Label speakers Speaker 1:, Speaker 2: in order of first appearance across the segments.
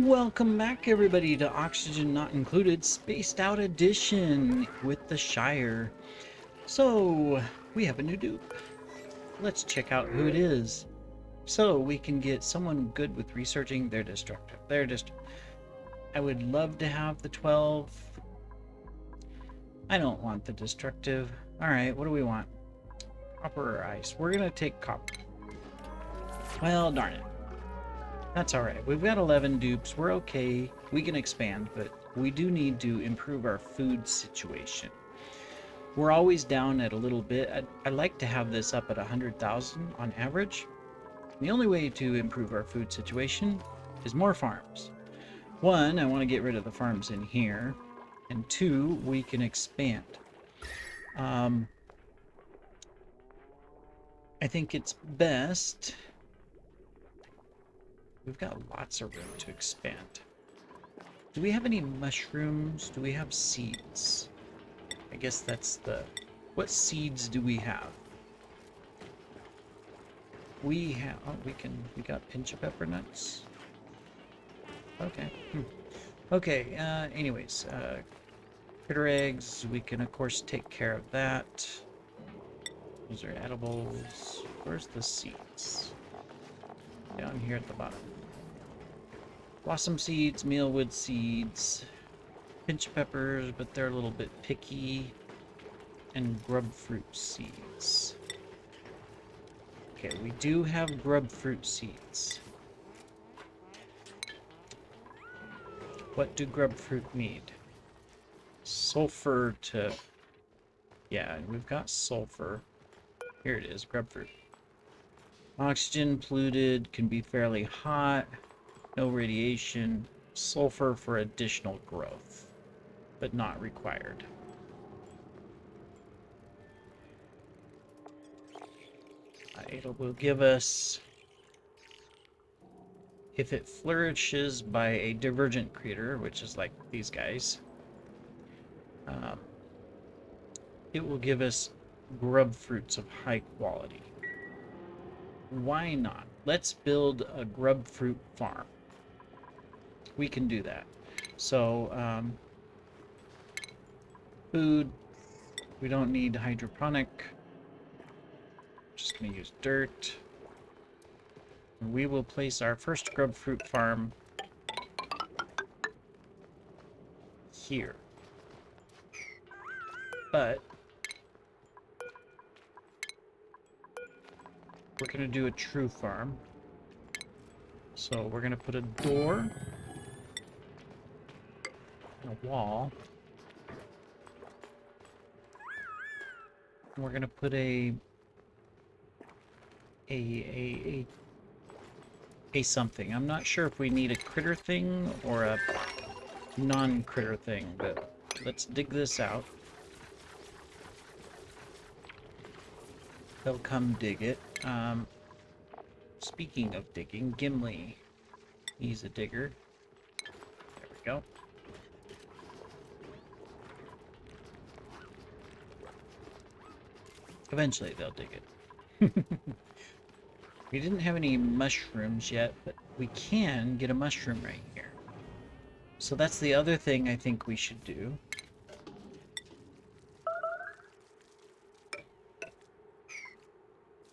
Speaker 1: Welcome back, everybody, to Oxygen Not Included Spaced Out Edition with the Shire. So, we have a new dupe. Let's check out who it is. So, we can get someone good with researching. They're destructive. I would love to have the 12. I don't want the destructive. Alright, what do we want? Copper or ice? We're gonna take copper. Well, darn it. That's alright. We've got 11 dupes. We're okay. We can expand, but we do need to improve our food situation. We're always down at a little bit. I'd like to have this up at 100,000 on average. The only way to improve our food situation is more farms. One, I want to get rid of the farms in here. And two, we can expand. I think it's best... We've got lots of room to expand. Do we have any mushrooms? Do we have seeds? I guess that's the... What seeds do we have? We have... Oh, we got pinch of pepper nuts. Okay. Okay, anyways. Critter eggs, we can, of course, take care of that. Those are edibles. Where's the seeds? Down here at the bottom. Blossom seeds, mealwood seeds, pinch peppers, but they're a little bit picky, and grub fruit seeds. Okay, we do have grub fruit seeds. What do grub fruit need? Sulfur to... Yeah, we've got sulfur. Here it is, grub fruit. Oxygen polluted, can be fairly hot. No radiation, sulfur for additional growth, but not required. It will give us, if it flourishes by a divergent creator, which is like these guys, it will give us grub fruits of high quality. Why not? Let's build a grub fruit farm. We can do that. So, food, we don't need hydroponic. Just gonna use dirt. We will place our first grub fruit farm here. But we're gonna do a true farm. So we're gonna put a door, a wall. And we're gonna put a something. I'm not sure if we need a critter thing or a non-critter thing, but let's dig this out. They'll come dig it. Speaking of digging, Gimli, he's a digger. There we go. Eventually they'll dig it. We didn't have any mushrooms yet, but we can get a mushroom right here. So that's the other thing I think we should do.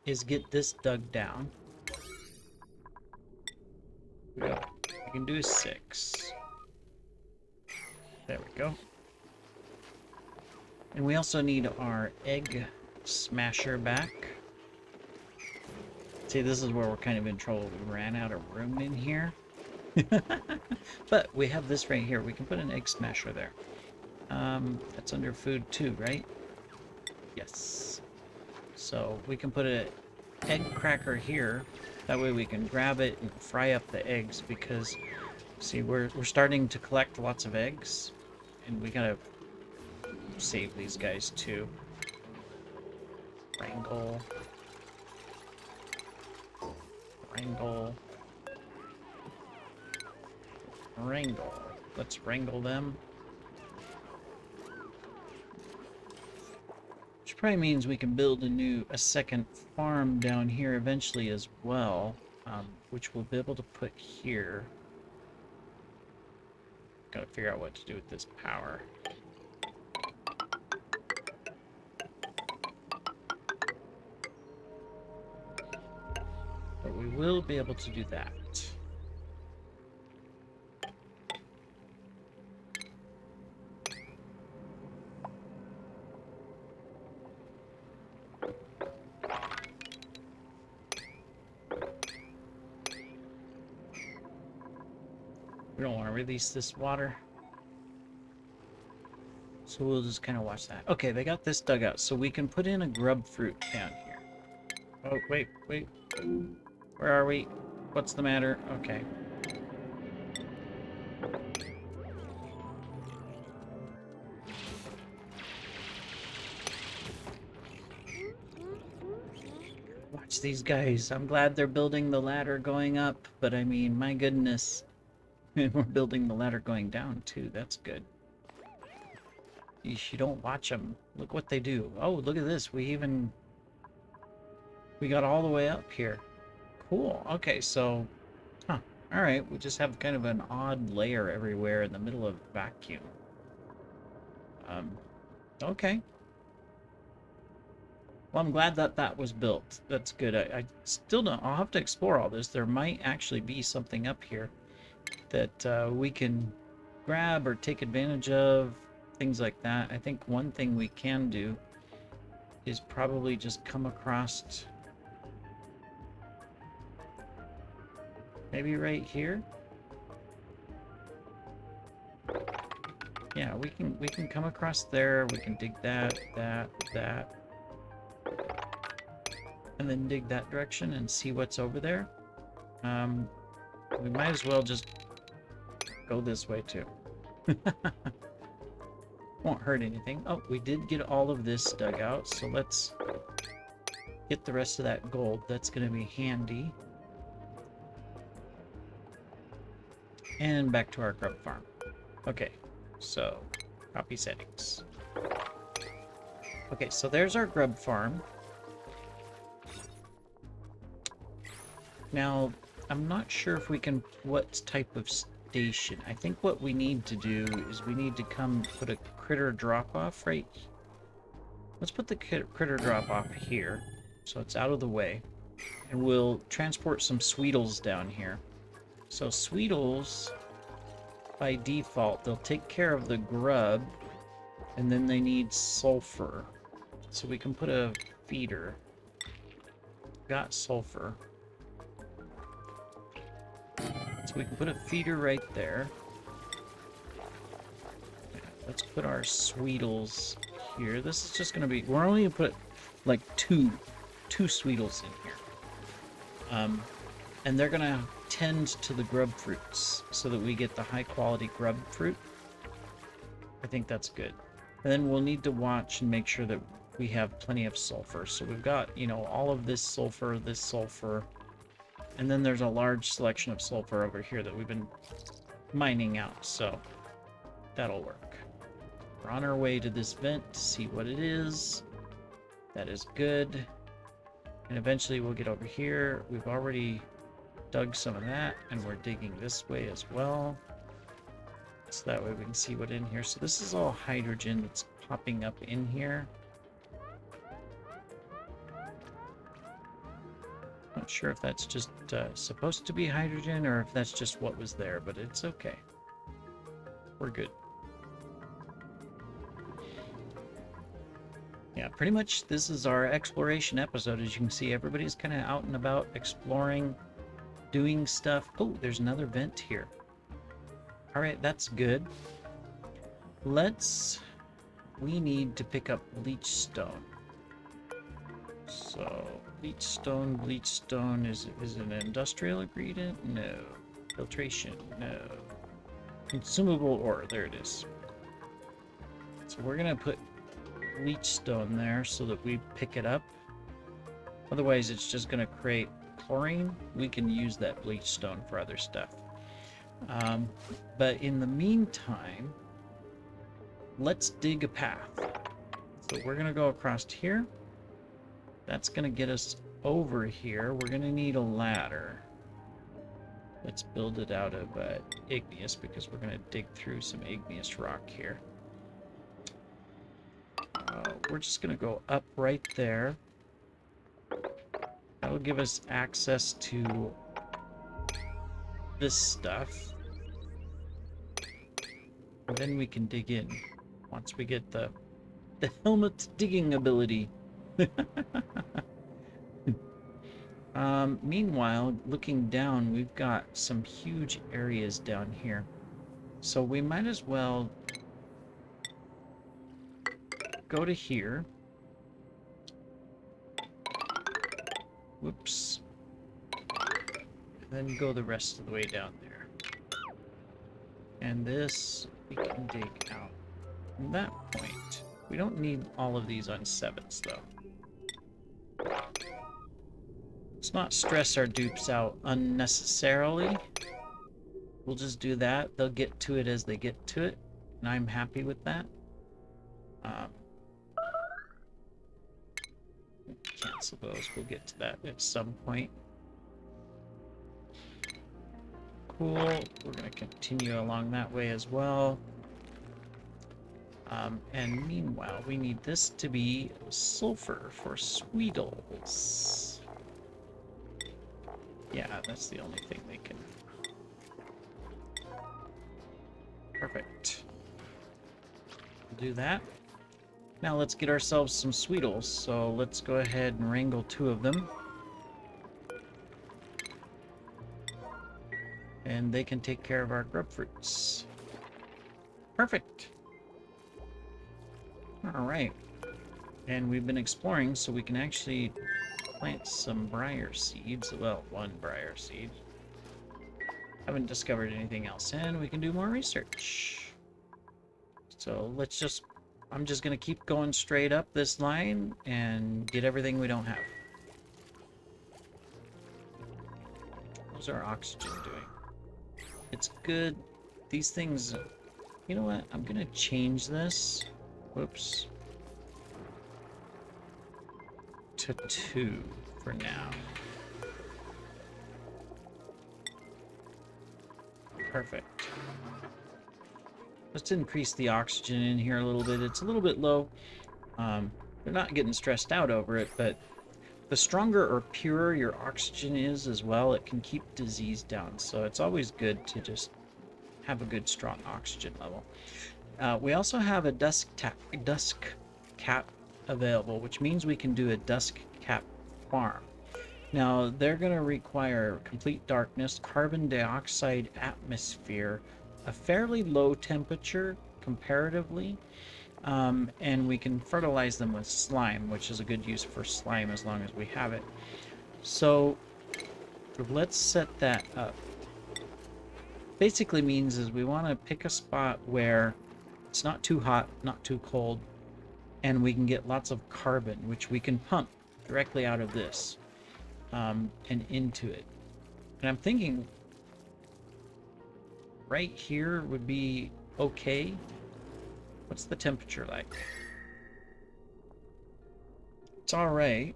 Speaker 1: Is get this dug down. We can do 6. There we go. And we also need our egg smasher back. See, this is where we're kind of in trouble. We ran out of room in here. But we have this right here. We can put an egg smasher there. That's under food too, right? Yes. So we can put an egg cracker here. That way we can grab it and fry up the eggs because, see, we're starting to collect lots of eggs. And we gotta save these guys too. Wrangle. Wrangle. Wrangle. Let's wrangle them. Which probably means we can build a second farm down here eventually as well, which we'll be able to put here. Gotta figure out what to do with this power. But we will be able to do that. We don't want to release this water. So we'll just kind of watch that. Okay, they got this dug out, so we can put in a grub fruit down here. Oh, wait. Where are we? What's the matter? Okay. Watch these guys. I'm glad they're building the ladder going up, but I mean, my goodness. And we're building the ladder going down, too. That's good. You don't watch them. Look what they do. Oh, look at this. We got all the way up here. Cool. Okay, so... Huh. Alright, we just have kind of an odd layer everywhere in the middle of vacuum. Okay. Well, I'm glad that that was built. That's good. I still don't... I'll have to explore all this. There might actually be something up here that we can grab or take advantage of, things like that. I think one thing we can do is probably just come across maybe right here. Yeah, we can come across there. We can dig that, and then dig that direction and see what's over there. We might as well just go this way too. Won't hurt anything. Oh, we did get all of this dug out, so let's get the rest of that gold. That's going to be handy. And back to our grub farm. Okay, so copy settings. Okay, so there's our grub farm. Now, I'm not sure if we can, what type of station. I think what we need to do is we need to come put a critter drop-off right. Let's put the critter drop-off here, so it's out of the way. And we'll transport some Sweetles down here. So Sweetles, by default, they'll take care of the grub, and then they need sulfur. So we can put a feeder. Got sulfur. So we can put a feeder right there. Let's put our Sweetles here. This is just going to be... We're only going to put like two Sweetles in here. And they're going to tend to the grub fruits so that we get the high quality grub fruit. I think that's good. And then we'll need to watch and make sure that we have plenty of sulfur. So we've got, you know, all of this sulfur, and then there's a large selection of sulfur over here that we've been mining out, so that'll work. We're on our way to this vent to see what it is. That is good. And eventually we'll get over here. We've already dug some of that, and we're digging this way as well. So that way we can see what's in here. So this is all hydrogen that's popping up in here. Not sure if that's just supposed to be hydrogen or if that's just what was there, but it's okay. We're good. Yeah, pretty much this is our exploration episode. As you can see, everybody's kind of out and about exploring, doing stuff. Oh, there's another vent here. All right, that's good. We need to pick up bleach stone. So, bleach stone is an industrial ingredient? No. Filtration? No. Consumable ore, there it is. So we're gonna put bleach stone there so that we pick it up. Otherwise it's just gonna create chlorine. We can use that bleach stone for other stuff. But in the meantime, let's dig a path. So we're gonna go across here. That's going to get us over here. We're going to need a ladder. Let's build it out of igneous, because we're going to dig through some igneous rock here. We're just going to go up right there. That'll give us access to this stuff. And then we can dig in once we get the helmet digging ability. Meanwhile, looking down, we've got some huge areas down here. So we might as well go to here. Whoops. And then go the rest of the way down there. And this we can dig out. From that point, we don't need all of these on 7s, though. Let's not stress our dupes out unnecessarily. We'll just do that. They'll get to it as they get to it, and I'm happy with that. Cancel those. We'll get to that at some point. Cool. We're going to continue along that way as well. And meanwhile, we need this to be sulfur for Sweetles. Yeah, that's the only thing they can... Perfect. We'll do that. Now let's get ourselves some Sweetles. So let's go ahead and wrangle 2 of them. And they can take care of our grub fruits. Perfect. All right. And we've been exploring, so we can actually plant some briar seeds. Well, 1 briar seed. Haven't discovered anything else, and we can do more research. So let's just... I'm just going to keep going straight up this line and get everything we don't have. How's our oxygen doing? It's good. These things... You know what? I'm going to change this. Whoops. To 2 for now. Perfect. Let's increase the oxygen in here a little bit. It's a little bit low. They're not getting stressed out over it, but the stronger or purer your oxygen is as well, it can keep disease down. So it's always good to just have a good, strong oxygen level. We also have a dusk cap available, which means we can do a dusk cap farm. Now, they're going to require complete darkness, carbon dioxide atmosphere, a fairly low temperature comparatively, and we can fertilize them with slime, which is a good use for slime as long as we have it. So let's set that up. Basically means is we want to pick a spot where it's not too hot, not too cold, and we can get lots of carbon, which we can pump directly out of this and into it. And I'm thinking right here would be okay. What's the temperature like? It's all right.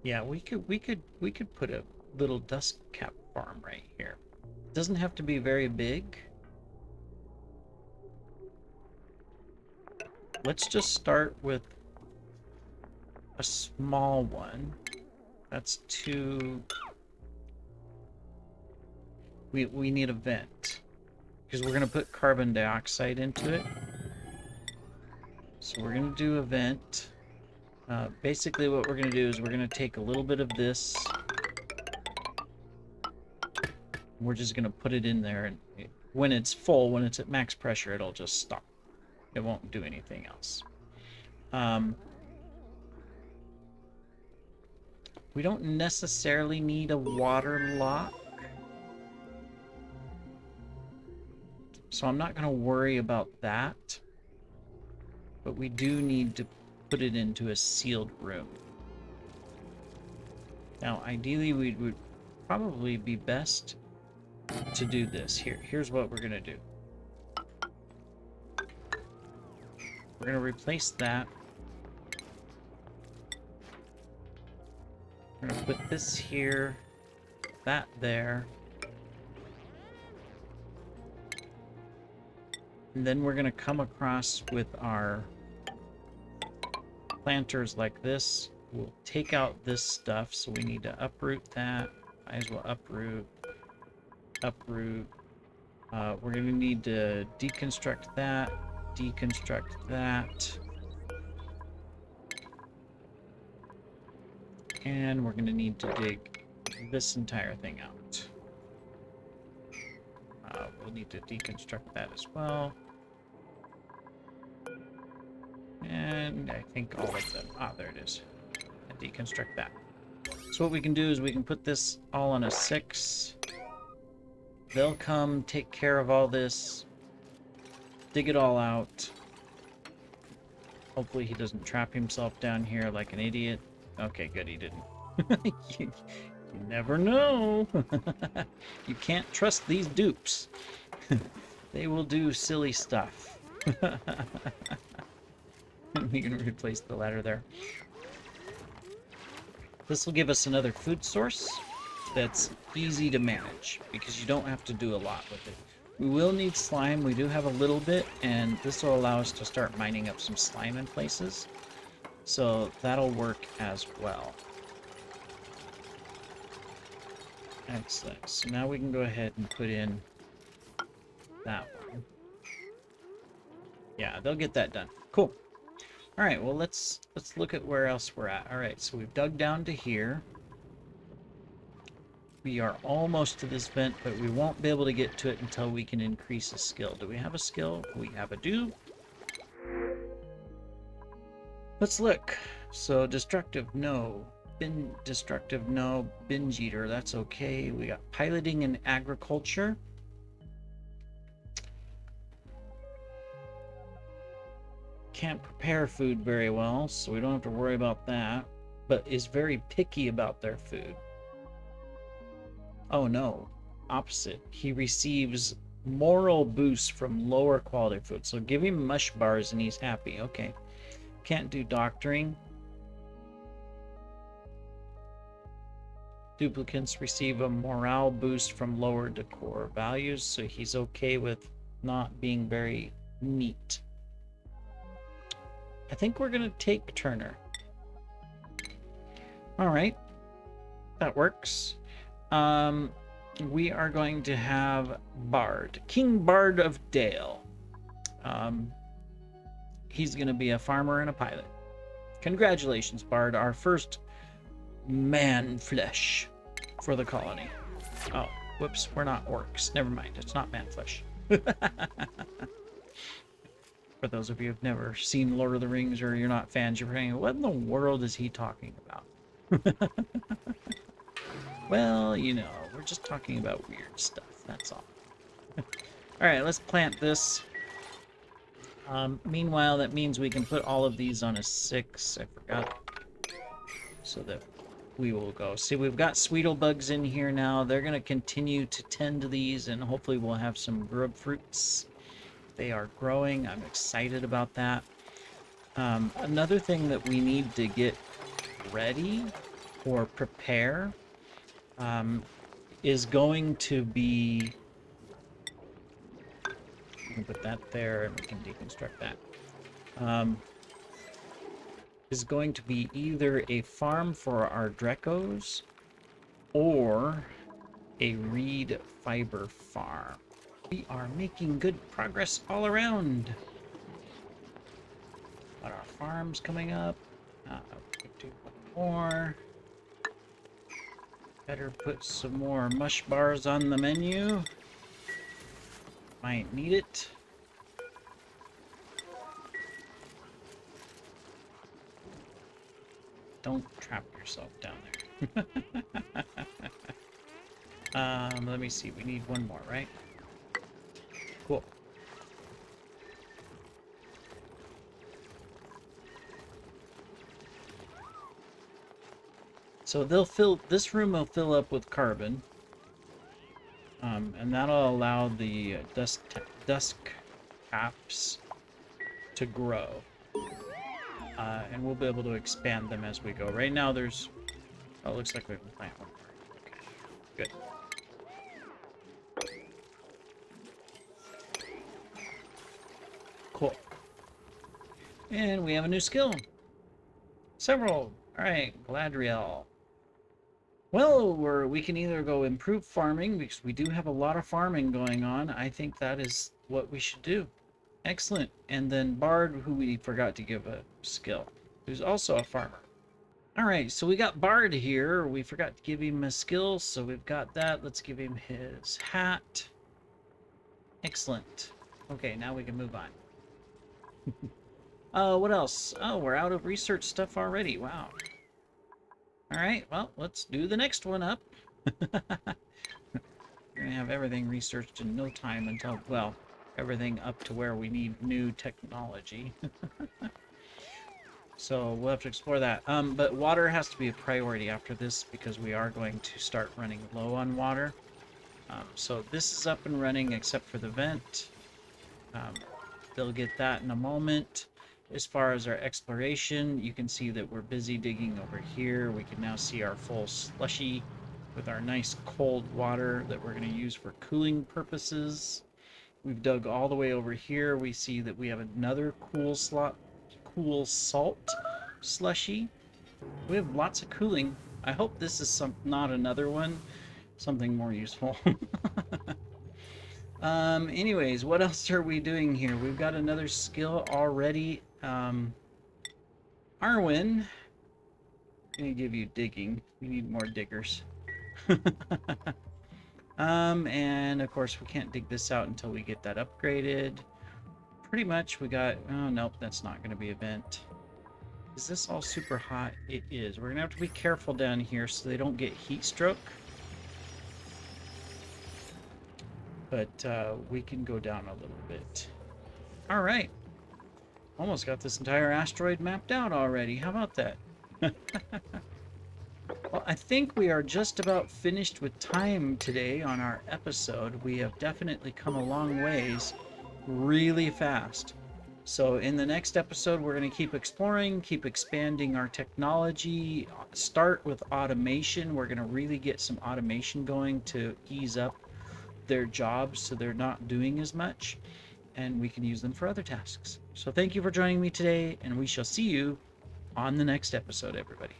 Speaker 1: Yeah, we could put a little dust cap farm right here. It doesn't have to be very big. Let's just start with a small one. That's 2. We need a vent because we're gonna put carbon dioxide into it. So we're gonna do a vent. Basically what we're gonna do is we're gonna take a little bit of this. We're just gonna put it in there, and when it's full, when it's at max pressure, it'll just stop. It won't do anything else. We don't necessarily need a water lock, so I'm not going to worry about that. But we do need to put it into a sealed room. Now, ideally, we would probably be best to do this. Here's what we're going to do. We're going to replace that. We're We're gonna put this here, that there. And then we're gonna come across with our planters like this. We'll take out this stuff, so we need to uproot that. Might as well uproot. We're gonna need to deconstruct that, and we're gonna need to dig this entire thing out. We'll need to deconstruct that as well. And I think all of them. Ah, there it is. And deconstruct that. So what we can do is we can put this all on a 6. They'll come take care of all this, dig it all out. Hopefully he doesn't trap himself down here like an idiot. Okay, good, he didn't. you never know. You can't trust these dupes. They will do silly stuff. We can replace the ladder there. This will give us another food source that's easy to manage because you don't have to do a lot with it. We will need slime. We do have a little bit, and this will allow us to start mining up some slime in places. So that'll work as well. Excellent. So now we can go ahead and put in that one. Yeah, they'll get that done. Cool. All right, well, let's look at where else we're at. All right, so we've dug down to here. We are almost to this vent, but we won't be able to get to it until we can increase a skill. Do we have a skill? We have a do. Let's look. So destructive, no. Destructive, no. Binge eater, that's okay. We got piloting and agriculture. Can't prepare food very well, so we don't have to worry about that, but is very picky about their food. Oh no, opposite. He receives moral boosts from lower quality food. So give him mush bars and he's happy. Okay. Can't do doctoring. Duplicants receive a morale boost from lower decor values, so he's okay with not being very neat. I think we're gonna take Turner. All right, that works. We are going to have Bard, King Bard of Dale. He's gonna be a farmer and a pilot. Congratulations, Bard, our first man flesh for the colony. Oh, whoops, we're not orcs. Never mind, it's not man flesh. For those of you who've never seen Lord of the Rings or you're not fans, you're thinking, what in the world is he talking about? Well, you know, we're just talking about weird stuff, that's all. Alright, let's plant this. Meanwhile, that means we can put all of these on a 6. I forgot. So that we will go. See, we've got Sweetlebugs in here now. They're going to continue to tend to these, and hopefully we'll have some grub fruits. They are growing. I'm excited about that. Another thing that we need to get ready or prepare is going to be... We can put that there and we can deconstruct that. Is going to be either a farm for our Drecos or a reed fiber farm. We are making good progress all around. Got our farms coming up. We could do one more. Better put some more mush bars on the menu. Might need it. Don't trap yourself down there. Let me see. We need one more, right? Cool. So this room will fill up with carbon. And that'll allow the dusk caps to grow. And we'll be able to expand them as we go. Right now there's Oh, it looks like we can plant one more. Okay, good. Cool. And we have a new skill. Several. All right, Gladriel. Well, we can either go improve farming, because we do have a lot of farming going on. I think that is what we should do. Excellent. And then Bard, who we forgot to give a skill, who's also a farmer. All right, so we got Bard here. We forgot to give him a skill, so we've got that. Let's give him his hat. Excellent. Okay, now we can move on. What else? Oh, we're out of research stuff already. Wow. All right, well, let's do the next one up. We're gonna have everything researched in no time until, well, everything up to where we need new technology. So we'll have to explore that. But water has to be a priority after this because we are going to start running low on water. So this is up and running except for the vent. They'll get that in a moment. As far as our exploration, you can see that we're busy digging over here. We can now see our full slushy with our nice cold water that we're going to use for cooling purposes. We've dug all the way over here. We see that we have another cool salt slushy. We have lots of cooling. I hope this is not another one, something more useful. Anyways, what else are we doing here? We've got another skill already. Arwen, I'm gonna give you digging. We need more diggers. And of course we can't dig this out until we get that upgraded. Pretty much we got, oh nope, that's not gonna be a vent. Is this all super hot? It is. We're gonna have to be careful down here so they don't get heat stroke. But we can go down a little bit. All right. Almost got this entire asteroid mapped out already. How about that? Well, I think we are just about finished with time today on our episode. We have definitely come a long ways really fast. So in the next episode, we're going to keep exploring, keep expanding our technology, start with automation. We're going to really get some automation going to ease up their jobs so they're not doing as much, and we can use them for other tasks. So thank you for joining me today, and we shall see you on the next episode, everybody.